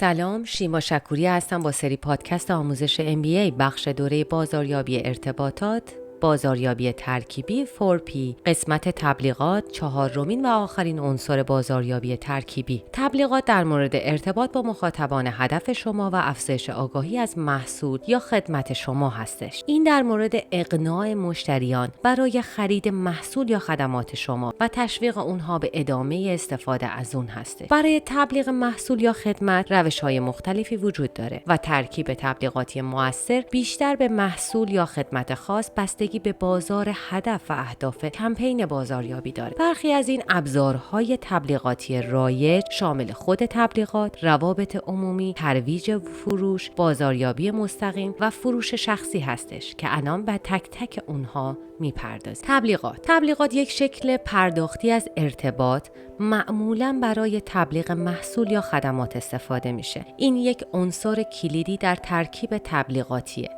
سلام، شیما شکوری هستم با سری پادکست آموزش MBA بخش دوره بازاریابی ارتباطات، بازاریابی ترکیبی 4P، قسمت تبلیغات، چهارمین و آخرین عنصر بازاریابی ترکیبی. تبلیغات در مورد ارتباط با مخاطبان هدف شما و افزایش آگاهی از محصول یا خدمت شما هستش. این در مورد اقناع مشتریان برای خرید محصول یا خدمات شما و تشویق اونها به ادامه استفاده از اون هستش. برای تبلیغ محصول یا خدمت روش‌های مختلفی وجود داره و ترکیب تبلیغاتی مؤثر بیشتر به محصول یا خدمت خاص بستگی به بازار هدف و اهداف کمپین بازاریابی داره. برخی از این ابزارهای تبلیغاتی رایج شامل خود تبلیغات، روابط عمومی، ترویج فروش، بازاریابی مستقیم و فروش شخصی هستش که الان به تک تک اونها میپردازیم. تبلیغات یک شکل پرداختی از ارتباط معمولاً برای تبلیغ محصول یا خدمات استفاده میشه. این یک عنصر کلیدی در ترکیب تبلیغاتیه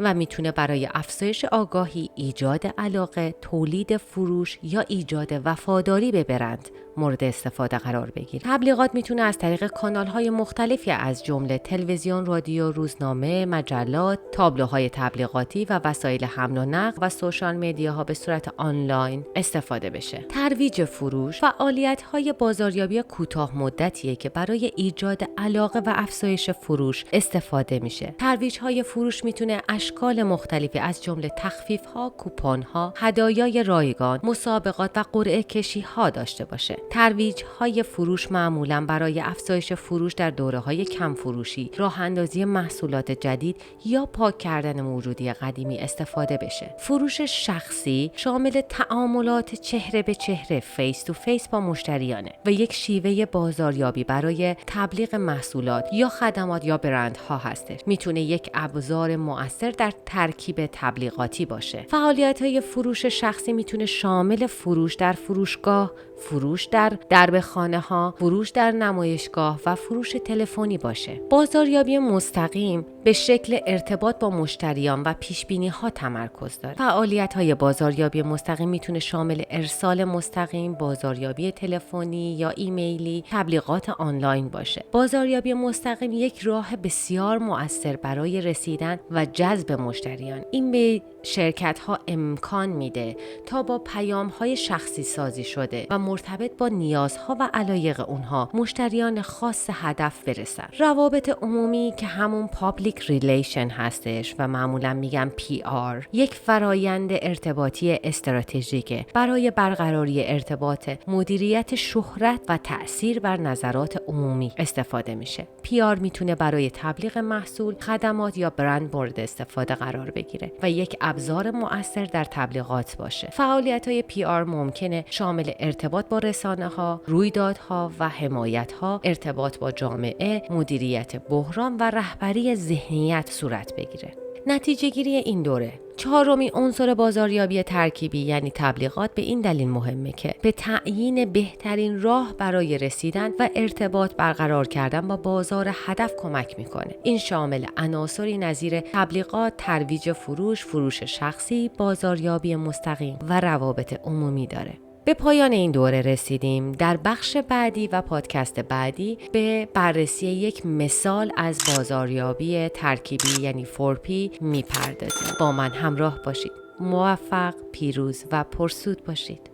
و میتونه برای افزایش آگاهی، ایجاد علاقه، تولید فروش یا ایجاد وفاداری به برند مورد استفاده قرار بگیره. تبلیغات میتونه از طریق کانال‌های مختلفی از جمله تلویزیون، رادیو، روزنامه، مجلات، تابلوهای تبلیغاتی و وسایل حمل و نقل و سوشال مدیاها به صورت آنلاین استفاده بشه. ترویج فروش فعالیت‌های بازاریابی کوتاه مدتیه که برای ایجاد علاقه و افزایش فروش استفاده میشه. ترویج‌های فروش میتونه اشکال مختلفی از جمله تخفیف‌ها، کوپن‌ها، هدایای رایگان، مسابقات و قرعه کشی‌ها داشته باشه. ترویج‌های فروش معمولاً برای افزایش فروش در دوره‌های کم فروشی، راه اندازی محصولات جدید یا پاک کردن موجودی قدیمی استفاده بشه. فروش شخصی شامل تعاملات چهره به چهره، فیس تو فیس با مشتریانه و یک شیوه بازاریابی برای تبلیغ محصولات یا خدمات یا برندها هستش. میتونه یک ابزار مؤثر در ترکیب تبلیغاتی باشه. فعالیت‌های فروش شخصی میتونه شامل فروش در فروشگاه، فروش در درب خانه‌ها، فروش در نمایشگاه و فروش تلفنی باشه. بازاریابی مستقیم به شکل ارتباط با مشتریان و پیش‌بینی‌ها تمرکز داره. فعالیت‌های بازاریابی مستقیم میتونه شامل ارسال مستقیم، بازاریابی تلفنی یا ایمیلی، تبلیغات آنلاین باشه. بازاریابی مستقیم یک راه بسیار مؤثر برای رسیدن و جذب مشتریان. این به شرکت‌ها امکان میده تا با پیام‌های شخصی سازی شده و مرتبط با نیازها و علایق اونها مشتریان خاص هدف برسن. روابط عمومی که همون پابلیک ریلیشن هستش و معمولا میگم PR، یک فرایند ارتباطی استراتژیکه برای برقراری ارتباط، مدیریت شهرت و تأثیر بر نظرات عمومی استفاده میشه. PR میتونه برای تبلیغ محصول، خدمات یا برند مورد استفاده قرار بگیره و یک ابزار مؤثر در تبلیغات باشه. فعالیت‌های PR ممکنه شامل ارتباط با رسانه‌ها، رویدادها و حمایت‌ها، ارتباط با جامعه، مدیریت بحران و رهبری ذهنیت صورت بگیره. نتیجه گیری این دوره، چهارمین عنصر بازاریابی ترکیبی یعنی تبلیغات به این دلیل مهمه که به تعیین بهترین راه برای رسیدن و ارتباط برقرار کردن با بازار هدف کمک میکنه. این شامل عناصری نظیر تبلیغات، ترویج فروش، فروش شخصی، بازاریابی مستقیم و روابط عمومی داره. به پایان این دوره رسیدیم. در بخش بعدی و پادکست بعدی به بررسی یک مثال از بازاریابی ترکیبی یعنی 4P میپردازیم. با من همراه باشید. موفق، پیروز و پرسود باشید.